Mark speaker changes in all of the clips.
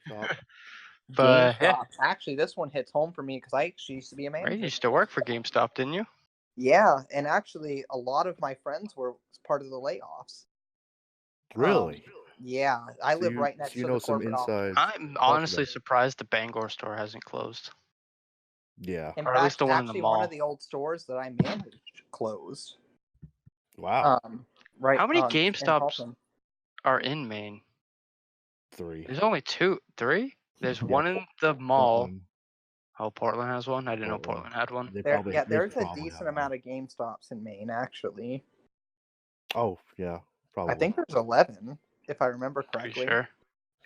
Speaker 1: GameStop.
Speaker 2: But yeah,
Speaker 3: GameStop. Actually, this one hits home for me because I actually used to be a
Speaker 2: right,
Speaker 3: manager.
Speaker 2: you used to work for GameStop, didn't you?
Speaker 3: Yeah, and actually, a lot of my friends were part of the layoffs.
Speaker 1: Really?
Speaker 3: Yeah, I live right
Speaker 1: So
Speaker 3: next
Speaker 1: you
Speaker 3: to
Speaker 1: know
Speaker 3: the
Speaker 1: some
Speaker 3: corporate office.
Speaker 1: inside.
Speaker 2: I'm honestly surprised the Bangor store hasn't closed.
Speaker 1: Yeah.
Speaker 3: In
Speaker 2: Or at least
Speaker 3: fact,
Speaker 2: the one in the
Speaker 3: actually, one
Speaker 2: mall.
Speaker 3: of the old stores that I managed closed.
Speaker 1: Wow.
Speaker 3: Right.
Speaker 2: How many
Speaker 3: in
Speaker 2: GameStops
Speaker 3: Halton.
Speaker 2: are in Maine?
Speaker 1: 3.
Speaker 2: There's only 3? There's
Speaker 1: Yeah,
Speaker 2: one in the mall.
Speaker 1: Portland.
Speaker 2: Oh, Portland has one? I didn't know Portland had one.
Speaker 1: They
Speaker 3: There's a
Speaker 1: probably
Speaker 3: decent
Speaker 1: have
Speaker 3: amount of GameStops in Maine, actually.
Speaker 1: Oh, yeah. Probably.
Speaker 3: I think there's 11, if I remember correctly.
Speaker 2: Pretty sure.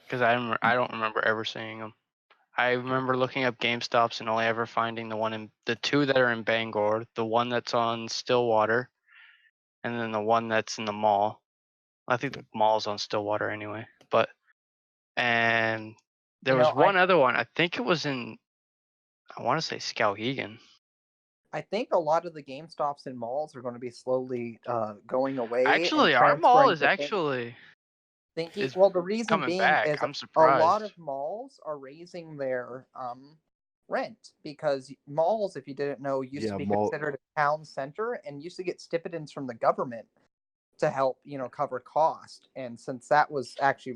Speaker 2: Because I don't remember ever seeing them. I remember looking up GameStops and only ever finding the 2 that are in Bangor, the one that's on Stillwater, and then the one that's in the mall. I think the mall's on Stillwater anyway. And there was one other one. I think it was in, I want to say Skowhegan.
Speaker 3: I think a lot of the GameStops in malls are going to be slowly going away.
Speaker 2: Actually,
Speaker 3: and
Speaker 2: our mall is
Speaker 3: the reason
Speaker 2: coming
Speaker 3: being
Speaker 2: back.
Speaker 3: is
Speaker 2: I'm
Speaker 3: a
Speaker 2: surprised.
Speaker 3: lot of malls are raising their rent because malls, if you didn't know, used to be considered a town center and used to get stipends from the government to help, cover cost. And since that was actually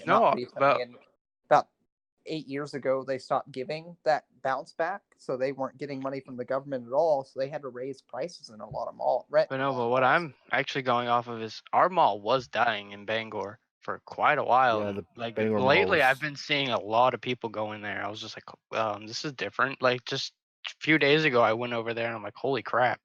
Speaker 3: about 8 years ago, they stopped giving that bounce back, so they weren't getting money from the government at all, so they had to raise prices in a lot of mall rent.
Speaker 2: But what I'm actually going off of is our mall was dying in Bangor for quite a while.
Speaker 1: Yeah,
Speaker 2: and
Speaker 1: Bangor
Speaker 2: lately,
Speaker 1: malls.
Speaker 2: I've been seeing a lot of people going there. I was just like, this is different. Like just a few days ago, I went over there and I'm like, holy crap.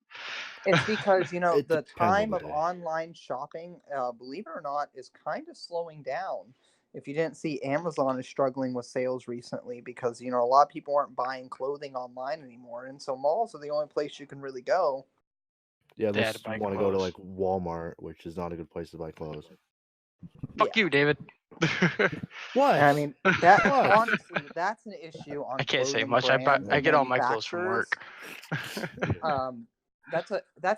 Speaker 3: It's because the time of
Speaker 1: day.
Speaker 3: online shopping, believe it or not, is kind of slowing down. If you didn't see, Amazon is struggling with sales recently because a lot of people aren't buying clothing online anymore, and so malls are the only place you can really go.
Speaker 1: Yeah, unless you want to go to like Walmart, which is not a good place to buy clothes.
Speaker 2: Fuck you, David.
Speaker 1: What?
Speaker 3: I mean, that honestly, that's an issue on.
Speaker 2: I can't say much. I get all my clothes from work.
Speaker 3: That's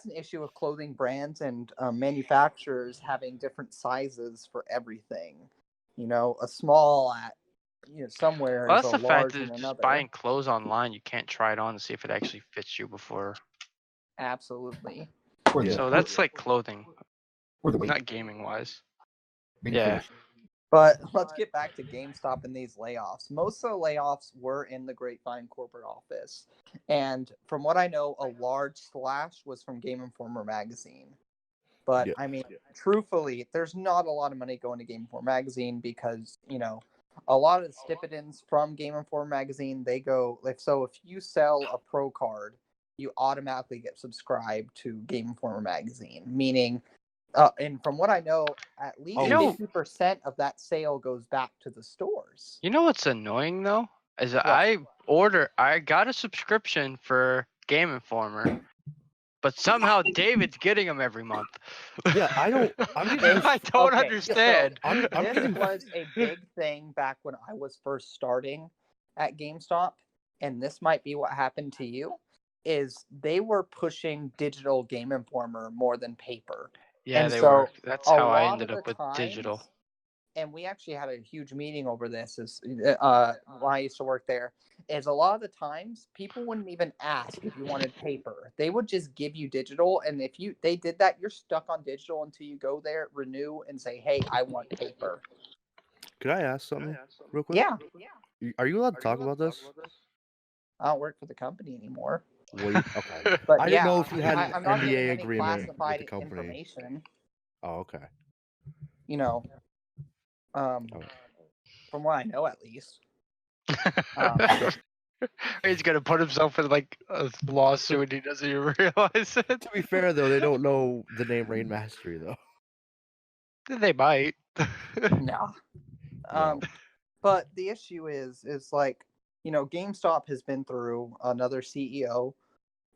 Speaker 3: an issue with clothing brands and manufacturers having different sizes for everything. A small at somewhere
Speaker 2: Well,
Speaker 3: is
Speaker 2: that's
Speaker 3: a
Speaker 2: the fact
Speaker 3: large
Speaker 2: that
Speaker 3: in
Speaker 2: just
Speaker 3: another.
Speaker 2: buying clothes online, you can't try it on to see if it actually fits you before.
Speaker 3: Absolutely.
Speaker 2: So that's like clothing, not gaming wise. Yeah.
Speaker 3: But let's get back to GameStop and these layoffs. Most of the layoffs were in the Grapevine corporate office. And from what I know, a large slash was from GameInformer magazine. But I mean, truthfully, there's not a lot of money going to GameInformer magazine because, a lot of the stipends from GameInformer magazine, they go, if you sell a pro card, you automatically get subscribed to GameInformer magazine, meaning and from what I know, at least 50% of that sale goes back to the stores.
Speaker 2: You know what's annoying though? Is that I got a subscription for GameInformer, but somehow David's getting them every month.
Speaker 1: Yeah, I don't
Speaker 2: understand.
Speaker 3: This was a big thing back when I was first starting at GameStop, and this might be what happened to you, is they were pushing digital GameInformer more than paper.
Speaker 2: Yeah, they were. That's how I ended up with digital.
Speaker 3: And we actually had a huge meeting over this when I used to work there, is a lot of the times people wouldn't even ask if you wanted paper. They would just give you digital, and if they did that, you're stuck on digital until you go there, renew, and say, hey, I want paper.
Speaker 1: Could I ask something real quick?
Speaker 3: Yeah.
Speaker 1: Are you allowed to talk about this?
Speaker 3: I don't work for the company anymore.
Speaker 1: Okay.
Speaker 3: But
Speaker 1: I didn't know if you had an
Speaker 3: I'm not
Speaker 1: NDA
Speaker 3: any
Speaker 1: agreement with
Speaker 3: classified
Speaker 1: the company.
Speaker 3: information.
Speaker 1: Oh, okay.
Speaker 3: From what I know, at least.
Speaker 2: He's gonna put himself in like a lawsuit. He doesn't even realize it.
Speaker 1: To be fair, though, they don't know the name Rain Mastery, though.
Speaker 2: They might.
Speaker 3: No. But the issue is like, GameStop has been through another CEO,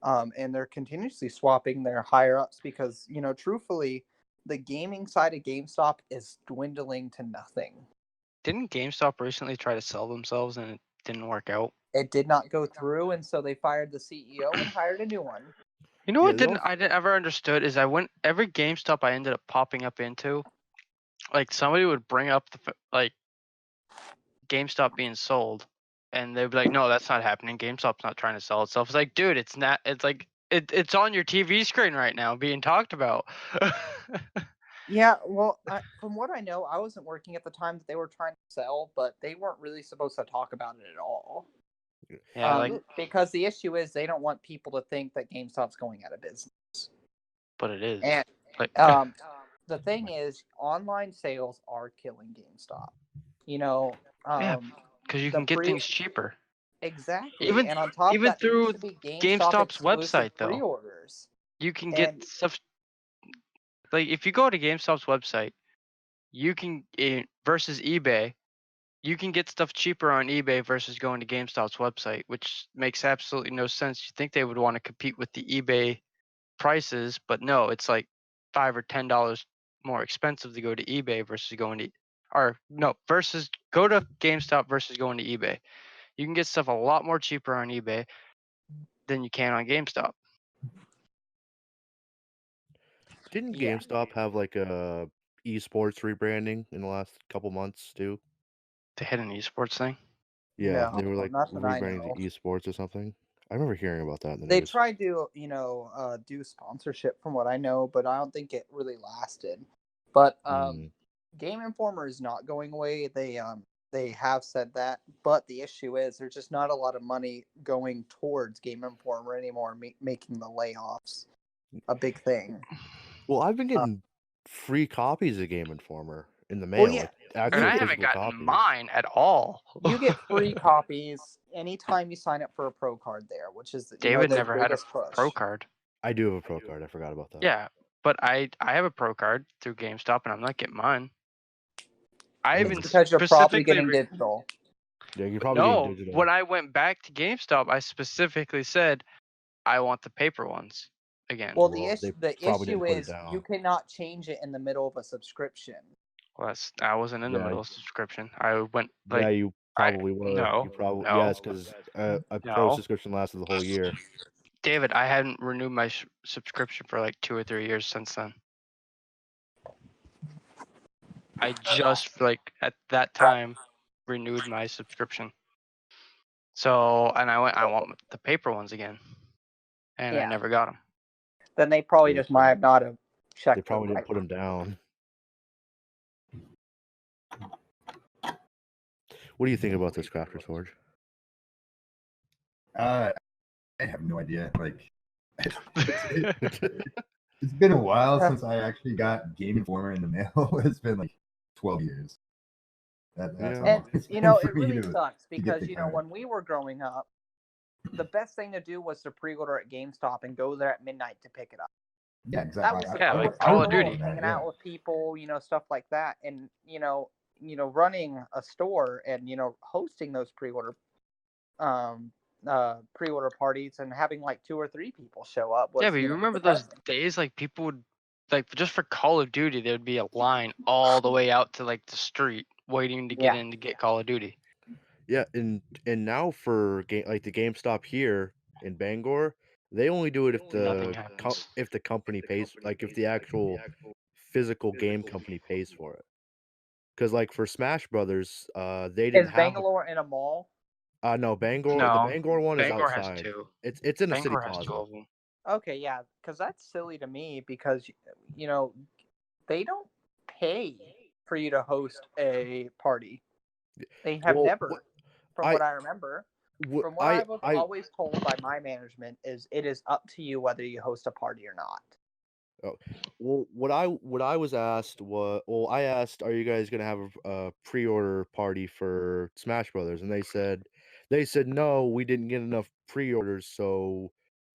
Speaker 3: and they're continuously swapping their higher ups because, truthfully, the gaming side of GameStop is dwindling to nothing.
Speaker 2: Didn't GameStop recently try to sell themselves and it didn't work out?
Speaker 3: It did not go through, and so they fired the CEO and hired a new one.
Speaker 2: You know what I didn't ever understood is every GameStop I ended up popping up into, like somebody would bring up GameStop being sold, and they'd be like, "No, that's not happening. GameStop's not trying to sell itself." It's like, dude, it's not. It's like it's on your TV screen right now, being talked about.
Speaker 3: Yeah, well, from what I know, I wasn't working at the time that they were trying to sell, but they weren't really supposed to talk about it at all.
Speaker 2: Yeah,
Speaker 3: because the issue is they don't want people to think that GameStop's going out of business.
Speaker 2: But it is.
Speaker 3: And
Speaker 2: like,
Speaker 3: the thing is, online sales are killing GameStop. You know,
Speaker 2: because you can get things cheaper.
Speaker 3: Exactly.
Speaker 2: Even
Speaker 3: and on top
Speaker 2: even
Speaker 3: of that,
Speaker 2: through
Speaker 3: there used to be
Speaker 2: GameStop's
Speaker 3: exclusive
Speaker 2: website, though,
Speaker 3: pre-orders.
Speaker 2: you can get stuff. Like if you go to GameStop's website, you can versus eBay. You can get stuff cheaper on eBay versus going to GameStop's website, which makes absolutely no sense. You think they would want to compete with the eBay prices, but no, it's like $5 or $10 more expensive to go to eBay versus going to, versus go to GameStop versus going to eBay. You can get stuff a lot more cheaper on eBay than you can on GameStop.
Speaker 1: Didn't GameStop have like a esports rebranding in the last couple months too?
Speaker 2: They had an esports thing?
Speaker 1: Yeah,
Speaker 3: No,
Speaker 1: they were like
Speaker 3: not that I
Speaker 1: rebranding
Speaker 3: know.
Speaker 1: to esports or something. I remember hearing about that in the
Speaker 3: They
Speaker 1: news.
Speaker 3: tried to, do sponsorship from what I know, but I don't think it really lasted. But GameInformer is not going away. They have said that, but the issue is there's just not a lot of money going towards GameInformer anymore, making the layoffs a big thing.
Speaker 1: Well, I've been getting free copies of GameInformer in the mail.
Speaker 3: Well, yeah.
Speaker 1: Like actual
Speaker 2: And I haven't
Speaker 1: physical
Speaker 2: gotten
Speaker 1: copies.
Speaker 2: mine at all.
Speaker 3: You get free copies anytime you sign up for a pro card there, which is
Speaker 2: David
Speaker 3: their
Speaker 2: never had a
Speaker 3: biggest push.
Speaker 2: pro card.
Speaker 1: I do have a pro card. I forgot about that.
Speaker 2: Yeah, but I have a pro card through GameStop, and I'm not getting mine. I even
Speaker 3: because you're probably getting digital.
Speaker 1: Yeah, you're probably getting digital.
Speaker 2: When I went back to GameStop, I specifically said I want the paper ones again.
Speaker 3: Well, the issue is you cannot change it in the middle of a subscription.
Speaker 2: Well, I wasn't in the middle of subscription. I went like.
Speaker 1: Yeah, you probably were.
Speaker 2: No,
Speaker 1: you probably
Speaker 2: no,
Speaker 1: yes, because a pro subscription lasted the whole year.
Speaker 2: David, I hadn't renewed my subscription for like 2 or 3 years since then. I just at that time renewed my subscription. So, and I want the paper ones again, and I never got them.
Speaker 3: Then they probably just might not have checked.
Speaker 1: They probably didn't put them down. What do you think about this Craftersforge?
Speaker 4: I have no idea. Like, it's been a while since I actually got GameInformer in the mail. It's been like 12 years. That's
Speaker 3: it really sucks because when we were growing up, the best thing to do was to pre-order at GameStop and go there at midnight to pick it up.
Speaker 4: Yeah, exactly.
Speaker 3: That was
Speaker 2: like Call of Duty,
Speaker 3: hanging out with people, stuff like that, and running a store and hosting those pre-order parties and having like 2 or 3 people show up.
Speaker 2: But you remember those days? Like people would just for Call of Duty, there would be a line all the way out to like the street waiting to get in to get Call of Duty.
Speaker 1: Yeah, and now for the GameStop here in Bangor, they only do it if the company pays, like if the actual physical game company pays for it. Because like for Smash Brothers, they didn't have.
Speaker 3: Is Bangalore in a mall?
Speaker 1: No, Bangor. The Bangor one is outside.
Speaker 2: Has 2.
Speaker 1: It's in a city
Speaker 2: Bangor has
Speaker 1: plaza.
Speaker 2: 2 of them.
Speaker 3: Okay, yeah, because that's silly to me because they don't pay for you to host a party. They have never, from what I remember. From what I was always told by my management is it is up to you whether you host a party or not.
Speaker 1: Oh, well, what I was asked was, I asked, are you guys gonna have a pre-order party for Smash Brothers? And they said no, we didn't get enough pre-orders, so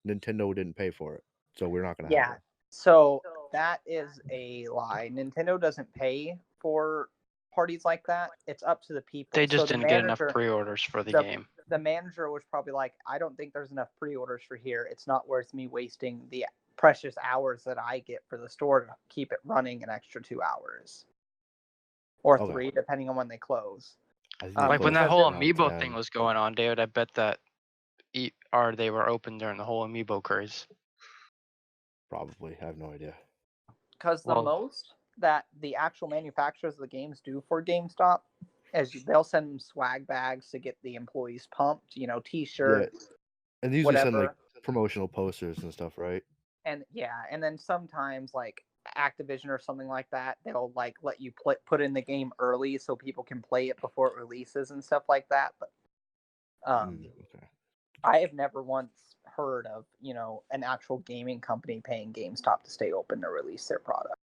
Speaker 1: Nintendo didn't pay for it, so we're not gonna have it.
Speaker 3: So that is a lie. Nintendo doesn't pay for parties like that. It's up to the people.
Speaker 2: They just didn't get enough pre-orders for the game.
Speaker 3: The manager was probably like, I don't think there's enough pre-orders for here. It's not worth me wasting the precious hours that I get for the store to keep it running an extra 2 hours. Or 3, depending on when they close.
Speaker 2: Like when that whole Amiibo thing was going on, David, I bet that they were open during the whole Amiibo craze.
Speaker 1: Probably. I have no idea.
Speaker 3: Because the most that the actual manufacturers of the games do for GameStop they'll send them swag bags to get the employees pumped, you know, T-shirts,
Speaker 1: And they usually send like
Speaker 3: whatever.
Speaker 1: promotional posters and stuff, right?
Speaker 3: And yeah, and then sometimes like Activision or something like that, they'll like let you put in the game early so people can play it before it releases and stuff like that. But
Speaker 1: Okay.
Speaker 3: I have never once heard of, you know, an actual gaming company paying GameStop to stay open to release their product.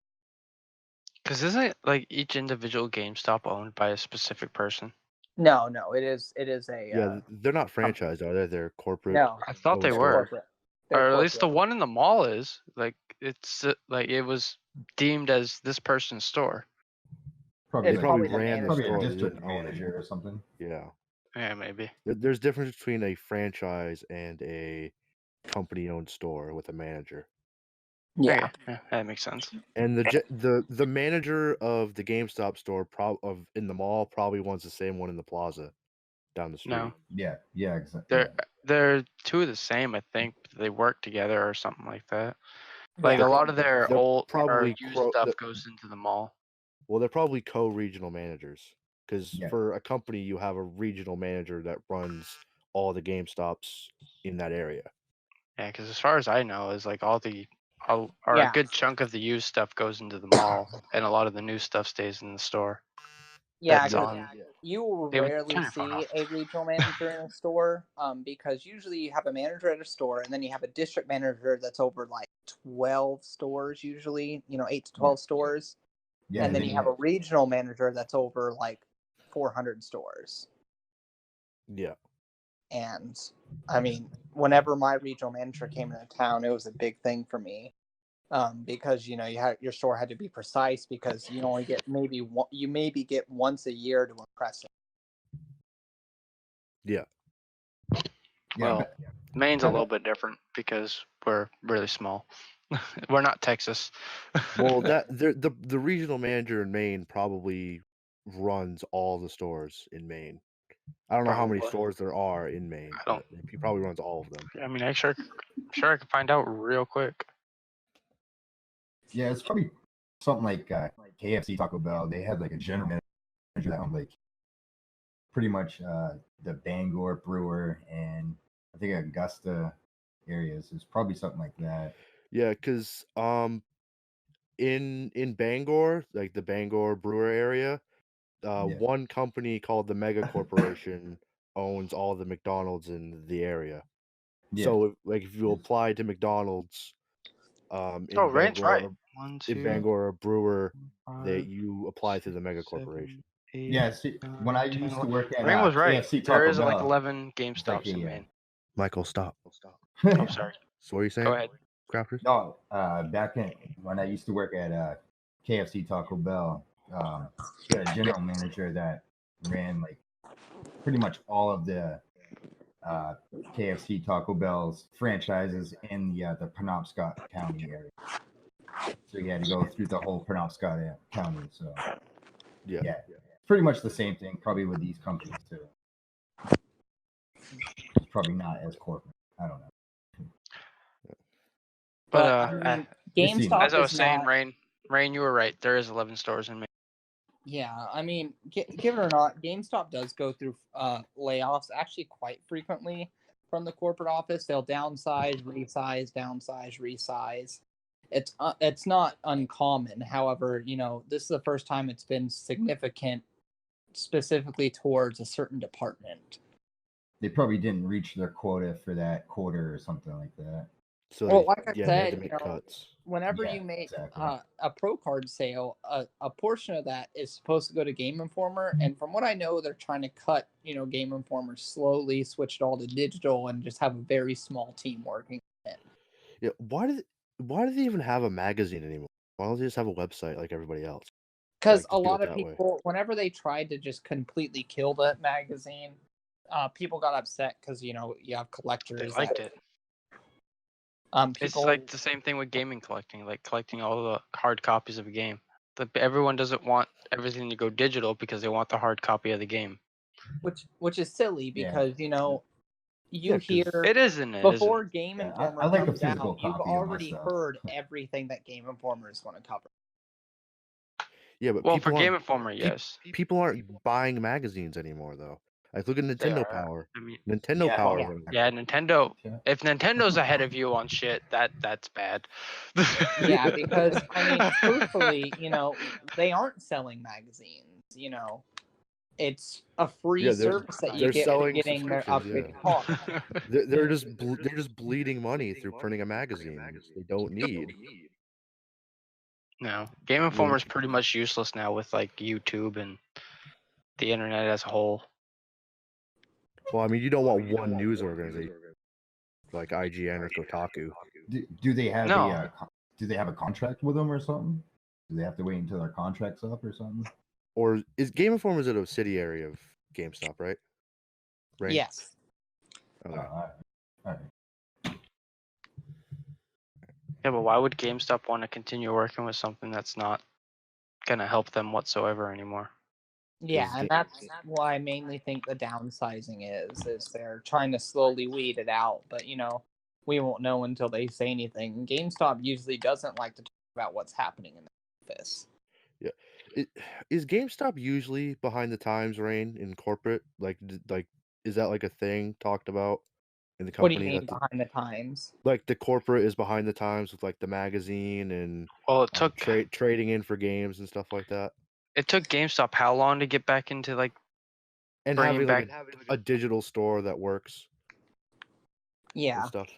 Speaker 2: Because isn't like each individual GameStop owned by a specific person?
Speaker 3: No, it is a
Speaker 1: Yeah, they're not franchised, are they? They're corporate.
Speaker 3: no.
Speaker 2: I thought they
Speaker 3: They're
Speaker 2: were,
Speaker 3: corporate. They're
Speaker 2: or at least the
Speaker 3: corporate.
Speaker 2: one in the mall is. Like it's like it was deemed as this person's store.
Speaker 4: Probably
Speaker 3: It's
Speaker 1: They probably
Speaker 3: probably the
Speaker 1: ran the
Speaker 3: manager.
Speaker 4: probably a
Speaker 1: store. They
Speaker 4: district
Speaker 1: didn't own it.
Speaker 4: manager or something.
Speaker 1: Yeah.
Speaker 2: Yeah, maybe.
Speaker 1: There's difference between a franchise and a company-owned store with a manager.
Speaker 3: Yeah.
Speaker 2: Okay, yeah, that makes sense.
Speaker 1: And the manager of the GameStop store in the mall probably wants the same one in the plaza down the street.
Speaker 2: No,
Speaker 4: Yeah, exactly.
Speaker 2: they're two of the same. I think they work together or something like that. Like
Speaker 3: Yeah.
Speaker 2: a lot of their
Speaker 1: They're
Speaker 2: old or
Speaker 1: probably
Speaker 2: used stuff goes into the mall.
Speaker 1: Well, they're probably co-regional managers because
Speaker 4: Yeah.
Speaker 1: for a company you have a regional manager that runs all the GameStops in that area.
Speaker 2: Yeah, because as far as I know, is like a
Speaker 3: Yeah.
Speaker 2: good chunk of the used stuff goes into the mall, and a lot of the new stuff stays in the store.
Speaker 3: Yeah,
Speaker 2: That's
Speaker 3: 'cause
Speaker 2: on.
Speaker 3: you will
Speaker 2: They would
Speaker 3: rarely
Speaker 2: turn your phone
Speaker 3: see
Speaker 2: off.
Speaker 3: a regional manager in a store, because usually you have a manager at a store, and then you have a district manager that's over like 12 stores, usually, you know, 8 to 12 stores,
Speaker 4: Yeah,
Speaker 3: and then you have a regional manager that's over like 400 stores.
Speaker 1: Yeah.
Speaker 3: And I mean, whenever my regional manager came into town, it was a big thing for me. Because you know your store had to be precise because you only get maybe get once a year to impress it.
Speaker 1: Yeah.
Speaker 2: Well, Maine's a little bit different because we're really small. We're not Texas.
Speaker 1: Well, the regional manager in Maine probably runs all the stores in Maine. I don't know how many
Speaker 2: Probably.
Speaker 1: stores there are in Maine,
Speaker 2: I don't-
Speaker 1: but he probably runs all of them.
Speaker 2: I mean, I'm sure I can find out real quick.
Speaker 4: Yeah, it's probably something like KFC, Taco Bell. They had like a general manager that owned like pretty much the Bangor, Brewer, and I think Augusta areas. It's probably something like that.
Speaker 1: Yeah, because in Bangor, like the Bangor Brewer area, one company called the Mega Corporation owns all the McDonald's in the area.
Speaker 4: Yeah.
Speaker 1: So if you apply to McDonald's in
Speaker 2: Rain's
Speaker 1: Bangor,
Speaker 2: right. 1, 2,
Speaker 1: in Bangor or Brewer,
Speaker 2: 5,
Speaker 1: you apply to the Mega
Speaker 2: 7,
Speaker 1: Corporation.
Speaker 2: 8,
Speaker 4: Yeah, see, when I
Speaker 2: 9,
Speaker 4: used
Speaker 2: 10,
Speaker 4: to work at
Speaker 2: Rain was right.
Speaker 4: KFC,
Speaker 2: There
Speaker 4: Taco
Speaker 2: is like
Speaker 4: Bell,
Speaker 2: 11 GameStops in
Speaker 4: a,
Speaker 2: Maine.
Speaker 1: Michael, stop.
Speaker 2: Oh, sorry.
Speaker 1: So what are you saying?
Speaker 2: Go ahead.
Speaker 1: Crafters?
Speaker 4: No, back when I used to work at KFC, Taco Bell, we had a general manager that ran like pretty much all of the KFC, Taco Bell's franchises in the Penobscot County area. So you had to go through the whole Penobscot County. So yeah, pretty much the same thing, probably with these companies too. It's probably not as corporate. I don't know.
Speaker 2: But
Speaker 3: I mean, GameStop
Speaker 2: as I was
Speaker 3: is
Speaker 2: saying,
Speaker 3: not.
Speaker 2: Rain, you were right. There is 11 stores in Maine.
Speaker 3: Yeah, I mean, give it or not, GameStop does go through layoffs actually quite frequently from the corporate office. They'll downsize, resize. It's not uncommon. However, you know, this is the first time it's been significant, specifically towards a certain department.
Speaker 4: They probably didn't reach their quota for that quarter or something like that.
Speaker 1: So
Speaker 3: well, like I
Speaker 1: they had
Speaker 3: said,
Speaker 1: to make cuts.
Speaker 3: Whenever you make a pro card sale, a portion of that is supposed to go to GameInformer, and from what I know, they're trying to cut, you know, GameInformer slowly, switch it all to digital, and just have a very small team working on it.
Speaker 1: Yeah, why do they even have a magazine anymore? Why don't they just have a website like everybody else?
Speaker 3: Because a lot of people, whenever they tried to just completely kill that magazine, people got upset because, you know, you have collectors.
Speaker 2: They liked it. It's like the same thing with gaming collecting, like collecting all the hard copies of a game. Everyone doesn't want everything to go digital because they want the hard copy of the game.
Speaker 3: Which is silly because, you know, you hear
Speaker 2: it isn't
Speaker 3: before GameInformer
Speaker 4: I like
Speaker 3: comes
Speaker 4: a physical
Speaker 3: out, you've
Speaker 4: copy
Speaker 3: already
Speaker 4: of my stuff.
Speaker 3: heard everything that GameInformer is going to cover.
Speaker 1: Yeah, but
Speaker 2: Well, for
Speaker 1: people
Speaker 2: Game
Speaker 1: aren't
Speaker 2: Informer, yes.
Speaker 1: people aren't buying magazines anymore though. Like look at
Speaker 2: They
Speaker 1: Nintendo
Speaker 2: are.
Speaker 1: Power.
Speaker 2: I mean,
Speaker 1: Nintendo
Speaker 4: Yeah,
Speaker 1: Power.
Speaker 3: yeah.
Speaker 1: went up.
Speaker 2: yeah, Nintendo.
Speaker 4: Yeah.
Speaker 2: If Nintendo's ahead of you on shit, that's bad.
Speaker 3: Yeah, because I mean, truthfully, they aren't selling magazines. It's a free
Speaker 1: Yeah,
Speaker 3: service that you
Speaker 1: they're
Speaker 3: get for
Speaker 1: selling
Speaker 3: getting their
Speaker 1: subscriptions.
Speaker 3: upgraded
Speaker 1: Yeah,
Speaker 3: car.
Speaker 1: they're just bleeding money through printing a magazine they don't need.
Speaker 2: No, Game Informer is pretty much useless now with like YouTube and the internet as a whole.
Speaker 1: Well, I mean, you don't want one news organization like IGN or Kotaku.
Speaker 4: Do they have
Speaker 2: No.
Speaker 4: do they have a contract with them or something? Do they have to wait until their contract's up or something?
Speaker 1: Or is Game Informer a subsidiary of GameStop, right? Right.
Speaker 3: Yes.
Speaker 1: Okay.
Speaker 4: All right.
Speaker 2: Yeah, but why would GameStop want to continue working with something that's not gonna help them whatsoever anymore?
Speaker 3: Yeah,
Speaker 1: Is
Speaker 3: and that's why I mainly think the downsizing is they're trying to slowly weed it out, but we won't know until they say anything. GameStop usually doesn't like to talk about what's happening in the office.
Speaker 1: Yeah. Is GameStop usually behind the times, Rain, in corporate? Like is that like a thing talked about in the
Speaker 3: What do you
Speaker 1: company
Speaker 3: mean behind the times?
Speaker 1: like the corporate is behind the times with like the magazine and
Speaker 2: Well, it took
Speaker 1: trading in for games and stuff like that,
Speaker 2: GameStop how long to get back into like
Speaker 1: and
Speaker 2: bringing
Speaker 1: having like
Speaker 2: back?
Speaker 1: a digital store that works
Speaker 3: Yeah.
Speaker 1: and stuff.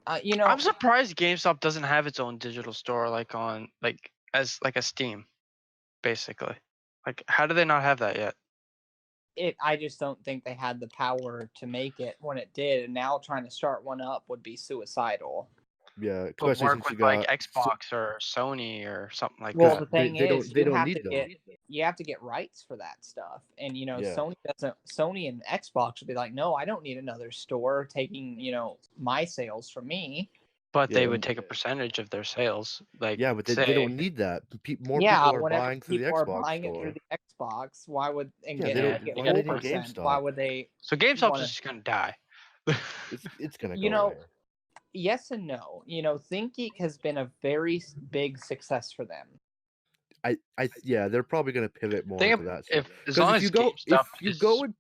Speaker 2: I'm surprised GameStop doesn't have its own digital store like on like as like a Steam, basically. Like, how do they not have that yet?
Speaker 3: I just don't think they had the power to make it when it did, and now trying to start one up would be suicidal.
Speaker 1: Yeah,
Speaker 2: But
Speaker 1: especially
Speaker 2: work
Speaker 1: since you
Speaker 2: with like
Speaker 1: got
Speaker 2: Xbox or Sony or something like
Speaker 3: Well,
Speaker 2: that.
Speaker 3: the thing
Speaker 1: they
Speaker 3: is,
Speaker 1: don't need them.
Speaker 3: you have to get rights for that stuff, and
Speaker 1: Yeah.
Speaker 3: Sony and Xbox would be like, no, I don't need another store taking my sales from me.
Speaker 2: But
Speaker 1: Yeah,
Speaker 2: they would take a percentage of their sales. Like,
Speaker 1: Yeah, but they
Speaker 2: say,
Speaker 1: don't need that. More
Speaker 3: Yeah,
Speaker 1: people are
Speaker 3: whenever
Speaker 1: buying through the
Speaker 3: people are
Speaker 1: Xbox
Speaker 3: buying it
Speaker 1: store.
Speaker 3: through the Xbox, why would
Speaker 1: Yeah, they
Speaker 3: get
Speaker 1: don't.
Speaker 3: get
Speaker 1: Why
Speaker 3: full
Speaker 1: they need
Speaker 3: percent?
Speaker 1: GameStop?
Speaker 3: Why would they?
Speaker 2: so GameStop's
Speaker 3: wanna-
Speaker 2: just gonna die.
Speaker 1: It's gonna go
Speaker 3: You know,
Speaker 1: away.
Speaker 3: Yes and no. ThinkGeek has been a very big success for them.
Speaker 1: Yeah, they're probably gonna pivot more
Speaker 2: Think
Speaker 1: into that
Speaker 2: if
Speaker 1: stuff.
Speaker 2: as long
Speaker 1: If
Speaker 2: as
Speaker 1: you go
Speaker 2: GameStop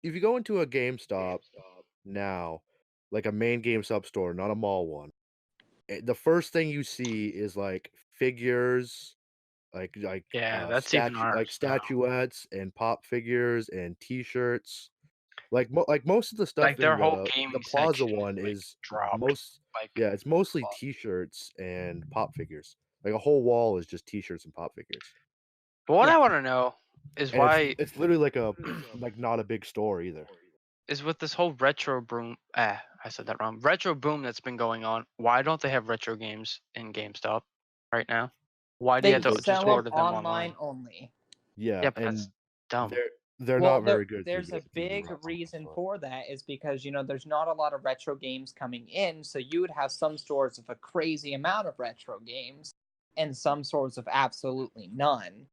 Speaker 1: if you go into a GameStop now, like a main GameStop store, not a mall one, the first thing you see is like figures, like
Speaker 2: yeah, that's even ours now.
Speaker 1: statuettes and pop figures and T-shirts. Like most of the stuff
Speaker 2: Like their
Speaker 1: in
Speaker 2: whole
Speaker 1: the
Speaker 2: gaming
Speaker 1: Plaza
Speaker 2: section,
Speaker 1: one
Speaker 2: like,
Speaker 1: is
Speaker 2: dropped.
Speaker 1: it's mostly T-shirts and pop figures. Like a whole wall is just T-shirts and pop figures.
Speaker 2: But what
Speaker 3: Yeah.
Speaker 2: I want to know is
Speaker 1: And
Speaker 2: why
Speaker 1: it's literally like a like not a big store either.
Speaker 2: is with this whole retro boom. I said that wrong. Retro boom that's been going on. Why don't they have retro games in GameStop right now? Why do you
Speaker 3: They
Speaker 2: have to just
Speaker 3: sell
Speaker 2: order
Speaker 3: them
Speaker 2: them
Speaker 3: online only.
Speaker 1: Yeah,
Speaker 2: Yeah, but
Speaker 1: and
Speaker 2: that's dumb.
Speaker 1: they're
Speaker 3: Well,
Speaker 1: not very good.
Speaker 3: there's a big reason for that is because there's not a lot of retro games coming in, so you would have some stores of a crazy amount of retro games and some stores of absolutely none.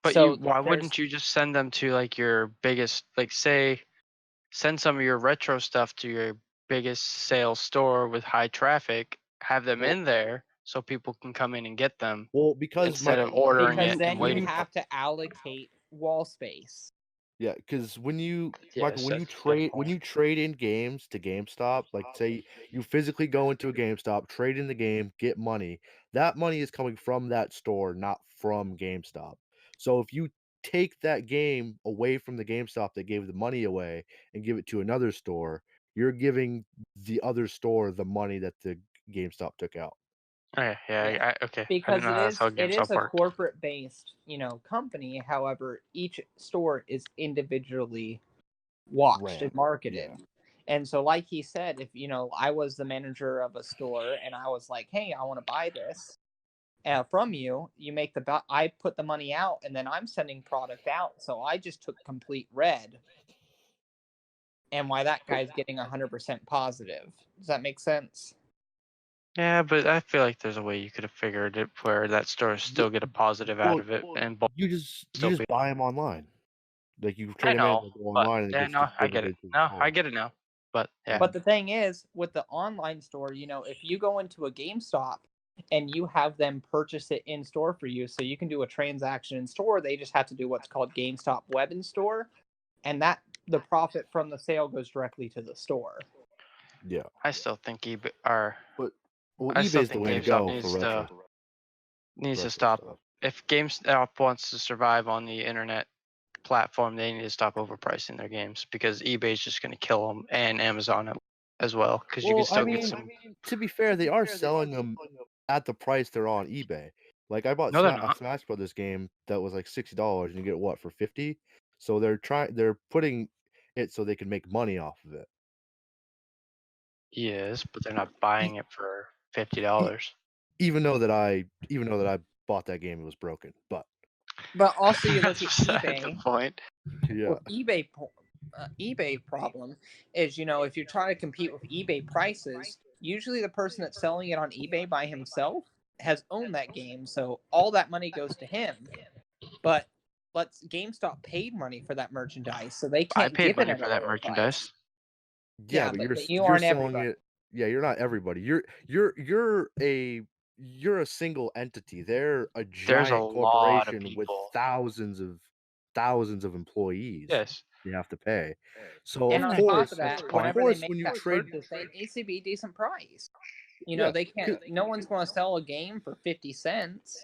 Speaker 2: But
Speaker 3: So
Speaker 2: why wouldn't you just send them to like your biggest, like say, send some of your retro stuff to your biggest sales store with high traffic, have them in there so people can come in and get them
Speaker 1: Well, because
Speaker 2: instead of ordering
Speaker 3: because
Speaker 2: it
Speaker 3: then
Speaker 2: and
Speaker 3: you
Speaker 2: waiting.
Speaker 3: have to allocate wall space.
Speaker 1: Yeah, because when you
Speaker 2: Yes,
Speaker 1: when you
Speaker 2: that's a good point.
Speaker 1: trade in games to GameStop, like say you physically go into a GameStop, trade in the game, get money. That money is coming from that store, not from GameStop. So if you take that game away from the GameStop that gave the money away and give it to another store, you're giving the other store the money that the GameStop took out.
Speaker 2: Okay, okay. I
Speaker 3: Because
Speaker 2: didn't know that's how
Speaker 3: it is
Speaker 2: GameStop
Speaker 3: a
Speaker 2: worked.
Speaker 3: corporate based company. However, each store is individually watched and
Speaker 1: Ran,
Speaker 3: marketed.
Speaker 1: yeah.
Speaker 3: And so, like he said, if I was the manager of a store and I was like, "Hey, I want to buy this from you," I put the money out, and then I'm sending product out. So I just took complete red, and why that guy's getting 100% positive. Does that make sense?
Speaker 2: Yeah, but I feel like there's a way you could have figured it where that stores still get a positive out of it, and both
Speaker 1: You just
Speaker 2: still be.
Speaker 1: buy them online. Like you
Speaker 2: I
Speaker 1: trade them in,
Speaker 2: know,
Speaker 1: they go
Speaker 2: but
Speaker 1: online, and it
Speaker 2: yeah,
Speaker 1: gets
Speaker 2: no, I get
Speaker 1: delivered
Speaker 2: it.
Speaker 1: to the
Speaker 2: No,
Speaker 1: store.
Speaker 2: I get it now. But yeah,
Speaker 3: But the thing is, with the online store, if you go into a GameStop and you have them purchase it in store for you. So you can do a transaction in store. They just have to do what's called GameStop Web in Store, and that the profit from the sale goes directly to the store.
Speaker 1: Yeah,
Speaker 2: I still think eBay or
Speaker 1: but well,
Speaker 2: I still
Speaker 1: eBay's the
Speaker 2: think
Speaker 1: way to
Speaker 2: GameStop
Speaker 1: go
Speaker 2: needs
Speaker 1: for
Speaker 2: to
Speaker 1: retro
Speaker 2: stop.
Speaker 1: stuff.
Speaker 2: If GameStop wants to survive on the internet platform, they need to stop overpricing their games because eBay's just going to kill them, and Amazon as well, because you can
Speaker 1: Well,
Speaker 2: still
Speaker 1: I
Speaker 2: get
Speaker 1: mean,
Speaker 2: some.
Speaker 1: to be fair, they are selling them at the price they're on eBay. Like I bought
Speaker 2: No, they're
Speaker 1: a
Speaker 2: not.
Speaker 1: Smash Brothers game that was like $60, and you get what for 50. So they're putting it so they can make money off of it.
Speaker 2: Yes, but they're not buying it for $50.
Speaker 1: Even though that I bought that game, it was broken. But
Speaker 3: also you look at
Speaker 2: That's beside
Speaker 3: eBay.
Speaker 2: the point.
Speaker 1: yeah,
Speaker 3: Well, eBay problem is, if you're trying to compete with eBay prices, usually the person that's selling it on eBay by himself has owned that game, so all that money goes to him. But GameStop paid money for that merchandise, so they
Speaker 2: I
Speaker 3: can't
Speaker 2: paid
Speaker 3: give it
Speaker 2: money
Speaker 3: at
Speaker 2: for
Speaker 3: a
Speaker 2: that
Speaker 3: lower
Speaker 2: merchandise.
Speaker 3: price.
Speaker 1: yeah,
Speaker 3: but
Speaker 1: but
Speaker 3: you
Speaker 1: you're
Speaker 3: aren't
Speaker 1: selling
Speaker 3: everybody.
Speaker 1: it. Yeah, you're not everybody. You're a single entity. They're a
Speaker 2: There's a
Speaker 1: giant
Speaker 2: lot of
Speaker 1: corporation with
Speaker 2: people.
Speaker 1: thousands of employees.
Speaker 2: Yes.
Speaker 1: You have to pay. So
Speaker 3: And
Speaker 1: of
Speaker 3: on
Speaker 1: course,
Speaker 3: top of that,
Speaker 2: the point.
Speaker 3: whenever they make
Speaker 1: when you
Speaker 3: that
Speaker 1: trade,
Speaker 3: purchase, it needs to be a decent price.
Speaker 1: Yeah,
Speaker 3: They can't. No one's going to sell a game for 50 cents.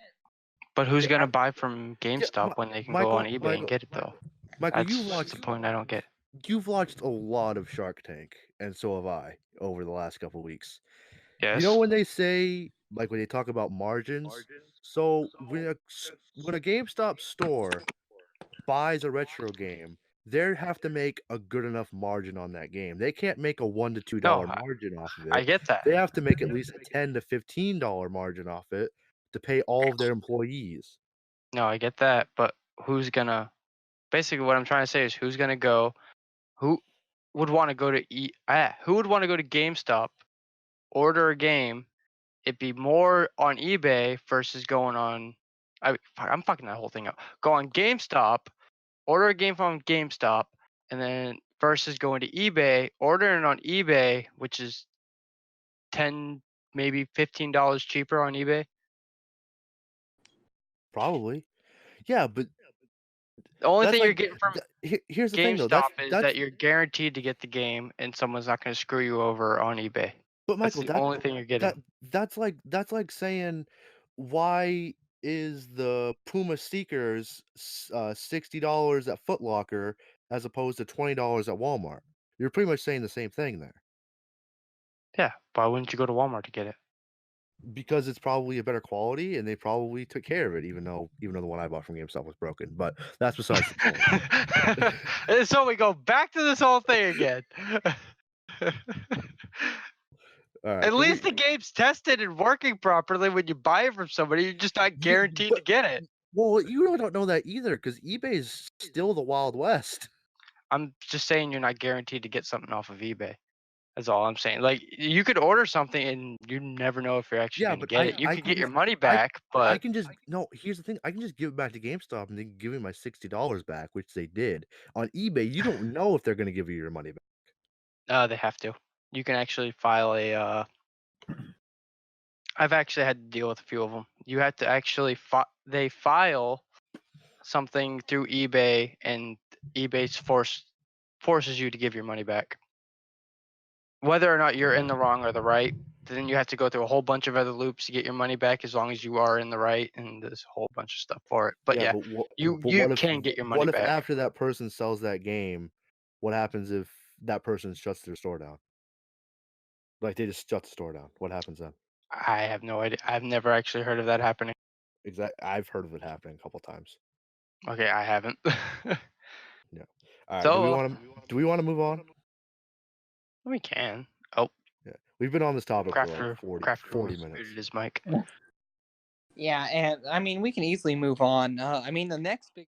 Speaker 2: But who's
Speaker 1: Yeah,
Speaker 2: going to buy from GameStop when they can go on eBay and get it, though?
Speaker 1: Michael,
Speaker 2: That's the point I don't get.
Speaker 1: you've watched a lot of Shark Tank, and so have I over the last couple of weeks.
Speaker 2: Yes.
Speaker 1: You know when they say, like when they talk about margins? So when a GameStop store buys a retro game, they have to make a good enough margin on that game. They can't make a $1 to $2 margin off of it.
Speaker 2: I get that.
Speaker 1: They have to make at least a $10 to $15 margin off it to pay all of their employees.
Speaker 2: No, I get that, but who's gonna? Basically, what I'm trying to say is who's gonna go? Who would want to go to Who would want to go to GameStop, order a game? It'd be more on eBay versus going on. I'm fucking that whole thing up. Go on GameStop, order a game from GameStop, and then versus going to eBay, ordering on eBay, which is $10, maybe $15 cheaper on eBay.
Speaker 1: Probably, yeah, but
Speaker 2: the only thing you're getting from
Speaker 1: here's the thing though.
Speaker 2: GameStop is that you're guaranteed to get the game, and someone's not going to screw you over on eBay.
Speaker 1: But Michael,
Speaker 2: that's the only thing you're getting.
Speaker 1: That's like saying, why is the Puma sneakers $60 at Foot Locker as opposed to $20 at Walmart? You're pretty much saying the same thing there.
Speaker 2: Yeah, why wouldn't you go to Walmart to get it?
Speaker 1: Because it's probably a better quality, and they probably took care of it, even though the one I bought from GameStop was broken. But that's besides the point.
Speaker 2: And so we go back to this whole thing again.
Speaker 1: Right,
Speaker 2: at least the game's tested and working properly when you buy it from somebody. You're just not guaranteed to get it.
Speaker 1: Well, you really don't know that either, because eBay is still the Wild West.
Speaker 2: I'm just saying you're not guaranteed to get something off of eBay. That's all I'm saying. Like, you could order something and you never know if you're actually going to get it. You could get your money back, but
Speaker 1: I can just here's the thing. I can just give it back to GameStop and they can give me my $60 back, which they did. On eBay, you don't know if they're going to give you your money back.
Speaker 2: They have to. You can actually file a. I've actually had to deal with a few of them. You have to actually they file something through eBay, and eBay's forces you to give your money back. Whether or not you're in the wrong or the right, then you have to go through a whole bunch of other loops to get your money back, as long as you are in the right, and there's a whole bunch of stuff for it. But yeah, you can get your money back.
Speaker 1: What if after that person sells that game, what happens if that person shuts their store down? Like they just shut the store down. What happens then?
Speaker 2: I have no idea. I've never actually heard of that happening.
Speaker 1: Exactly. I've heard of it happening a couple times.
Speaker 2: Okay, I haven't.
Speaker 1: Yeah. All right.
Speaker 2: So,
Speaker 1: do we want to move on?
Speaker 2: We can. Oh.
Speaker 1: Yeah. We've been on this topic for like 40 minutes.
Speaker 2: Muted his mic.
Speaker 3: Yeah, and I mean we can easily move on. I mean the next big